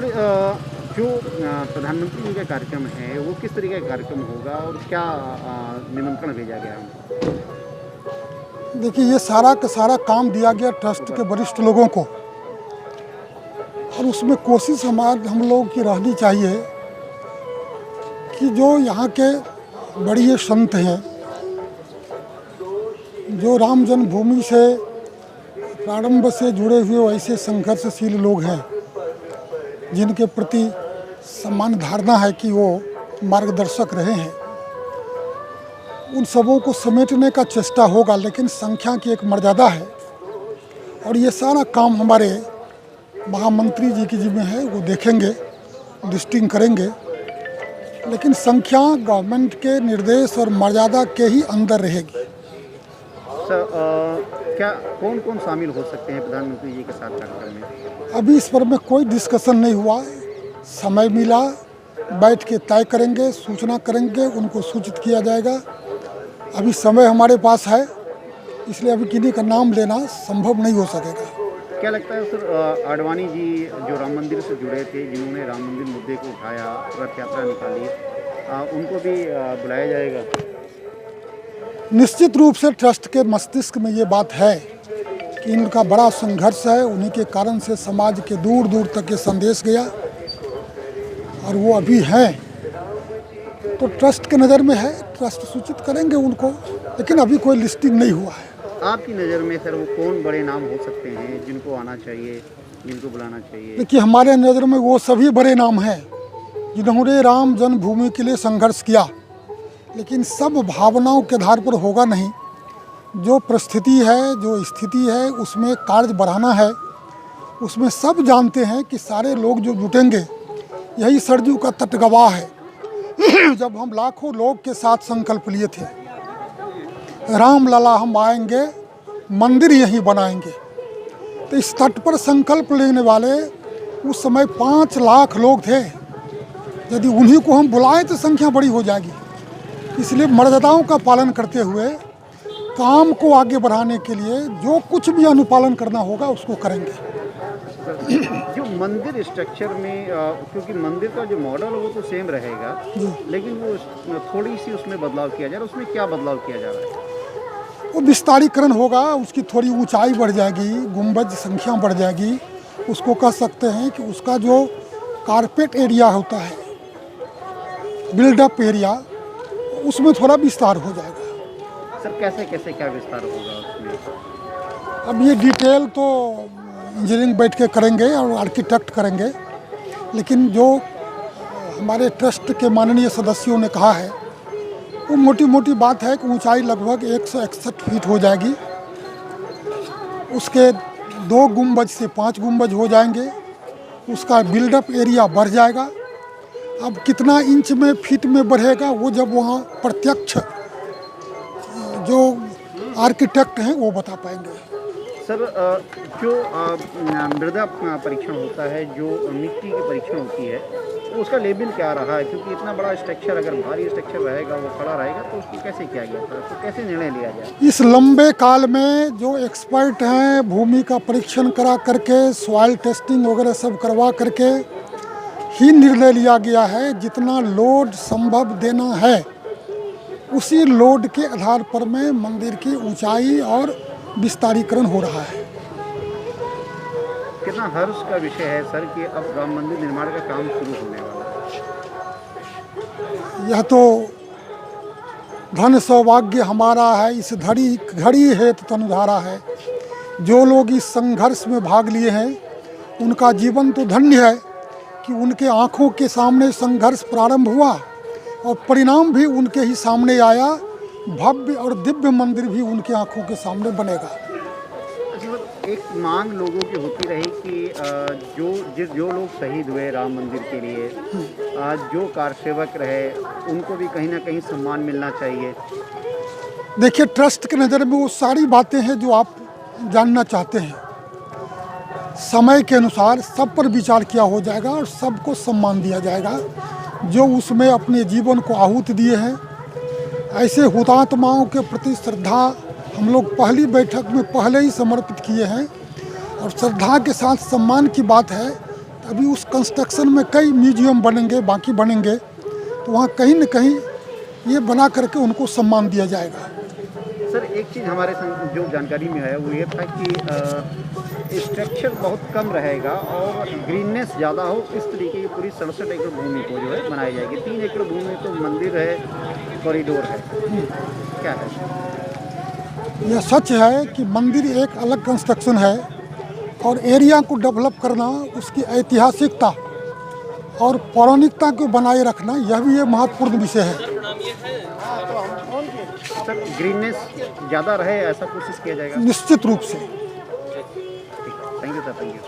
Sir जो प्रधानमंत्री जी का कार्यक्रम है वो किस तरीके का कार्यक्रम होगा और क्या निमंत्रण भेजा गया है? देखिए, ये सारा का सारा काम दिया गया ट्रस्ट के वरिष्ठ लोगों को, और उसमें कोशिश हम लोगों की रहनी चाहिए कि जो यहाँ के बड़े संत हैं, जो राम जन्मभूमि से प्रारंभ से जुड़े हुए ऐसे संघर्षशील लोग हैं जिनके प्रति समान धारणा है कि वो मार्गदर्शक रहे हैं, उन सबों को समेटने का चेष्टा होगा। लेकिन संख्या की एक मर्यादा है और ये सारा काम हमारे महामंत्री जी की जिम्मे है, वो देखेंगे, लिस्टिंग करेंगे। लेकिन संख्या गवर्नमेंट के निर्देश और मर्यादा के ही अंदर रहेगी। सर क्या कौन कौन शामिल हो सकते हैं प्रधानमंत्री जी के साथ कार्यक्रम में? अभी इस पर में कोई डिस्कशन नहीं हुआ। समय मिला, बैठ के तय करेंगे, सूचना करेंगे, उनको सूचित किया जाएगा। अभी समय हमारे पास है, इसलिए अभी किन्हीं का नाम लेना संभव नहीं हो सकेगा। क्या लगता है सर, आडवाणी जी जो राम मंदिर से जुड़े थे, जिन्होंने राम मंदिर मुद्दे को उठाया, रथ यात्रा निकाली, उनको भी बुलाया जाएगा? निश्चित रूप से ट्रस्ट के मस्तिष्क में ये बात है कि इनका बड़ा संघर्ष है, उन्हीं के कारण से समाज के दूर दूर तक ये संदेश गया और वो अभी हैं, तो ट्रस्ट के नज़र में है, ट्रस्ट सूचित करेंगे उनको। लेकिन अभी कोई लिस्टिंग नहीं हुआ है। आपकी नज़र में सर वो कौन बड़े नाम हो सकते हैं जिनको आना चाहिए, जिनको बुलाना चाहिए? देखिए, हमारे नज़र में वो सभी बड़े नाम हैं जिन्होंने राम जन्मभूमि के लिए संघर्ष किया। लेकिन सब भावनाओं के आधार पर होगा नहीं। जो परिस्थिति है, जो स्थिति है, उसमें कार्य बढ़ाना है, उसमें सब जानते हैं कि सारे लोग जो जुटेंगे, यही सरजू का तट गवाह है। जब हम लाखों लोग के साथ संकल्प लिए थे, राम लला हम आएंगे, मंदिर यहीं बनाएंगे, तो इस तट पर संकल्प लेने वाले उस समय 5 लाख लोग थे। यदि उन्हीं को हम बुलाएं तो संख्या बड़ी हो जाएगी। इसलिए मर्यादाओं का पालन करते हुए काम को आगे बढ़ाने के लिए जो कुछ भी अनुपालन करना होगा उसको करेंगे। जो मंदिर स्ट्रक्चर में, क्योंकि मंदिर का जो मॉडल है वो तो सेम रहेगा, लेकिन वो थोड़ी सी उसमें बदलाव किया जा रहा है। उसमें क्या बदलाव किया जा रहा है? वो विस्तारीकरण होगा, उसकी थोड़ी ऊंचाई बढ़ जाएगी, गुंबद संख्या बढ़ जाएगी। उसको कह सकते हैं कि उसका जो कारपेट एरिया होता है, बिल्डअप एरिया, उसमें थोड़ा विस्तार हो जाएगा। सर कैसे कैसे क्या विस्तार होगा उसमें? अब ये डिटेल तो इंजीनियरिंग बैठ के करेंगे और आर्किटेक्ट करेंगे। लेकिन जो हमारे ट्रस्ट के माननीय सदस्यों ने कहा है वो मोटी मोटी बात है कि ऊंचाई लगभग 161 फीट हो जाएगी। उसके 2 गुंबज से 5 गुंबज हो जाएंगे। उसका बिल्डअप एरिया बढ़ जाएगा। अब कितना इंच में, फीट में बढ़ेगा, वो जब वहाँ प्रत्यक्ष जो आर्किटेक्ट हैं वो बता पाएंगे। सर जो मृदा परीक्षण होता है, जो मिट्टी की परीक्षण होती है, तो उसका लेवल क्या रहा है? क्योंकि इतना बड़ा स्ट्रक्चर, अगर भारी स्ट्रक्चर रहेगा, वो खड़ा रहेगा, तो उसको कैसे किया गया था? तो कैसे निर्णय लिया जाए? इस लंबे काल में जो एक्सपर्ट हैं, भूमि का परीक्षण करा करके, सॉइल टेस्टिंग वगैरह सब करवा करके ही निर्णय लिया गया है। जितना लोड संभव देना है उसी लोड के आधार पर में मंदिर की ऊंचाई और विस्तारीकरण हो रहा है। कितना हर्ष का विषय है सर कि अब राम मंदिर निर्माण का काम शुरू होने वाला है। यह तो धन सौभाग्य हमारा है, इस घड़ी हेत तनुधारा है। जो लोग इस संघर्ष में भाग लिए हैं उनका जीवन तो धन्य है कि उनके आँखों के सामने संघर्ष प्रारंभ हुआ और परिणाम भी उनके ही सामने आया। भव्य और दिव्य मंदिर भी उनके आँखों के सामने बनेगा। एक मांग लोगों की होती रही कि जो लोग शहीद हुए राम मंदिर के लिए, जो कारसेवक रहे, उनको भी कहीं ना कहीं सम्मान मिलना चाहिए। देखिए, ट्रस्ट के नज़र में वो सारी बातें हैं जो आप जानना चाहते हैं। समय के अनुसार सब पर विचार किया हो जाएगा और सबको सम्मान दिया जाएगा जो उसमें अपने जीवन को आहुति दिए हैं। ऐसे हुतात्माओं के प्रति श्रद्धा हम लोग पहली बैठक में पहले ही समर्पित किए हैं और श्रद्धा के साथ सम्मान की बात है तो अभी उस कंस्ट्रक्शन में कई म्यूजियम बनेंगे, बाकी बनेंगे, तो वहाँ कहीं न कहीं ये बना करके उनको सम्मान दिया जाएगा। सर एक चीज़ हमारे जो जानकारी में है वो ये था कि स्ट्रक्चर बहुत कम रहेगा और ग्रीननेस ज़्यादा हो, इस तरीके की पूरी 67 एकड़ भूमि को जो है बनाई जाएगी। 3 एकड़ भूमि तो मंदिर है, कॉरिडोर है, क्या है? यह सच है कि मंदिर एक अलग कंस्ट्रक्शन है और एरिया को डेवलप करना, उसकी ऐतिहासिकता और पौराणिकता को बनाए रखना, यह भी एक महत्वपूर्ण विषय है। सर ग्रीननेस ज़्यादा रहे ऐसा कोशिश किया जाएगा? निश्चित रूप से। ठीक, thank you sir, thank you.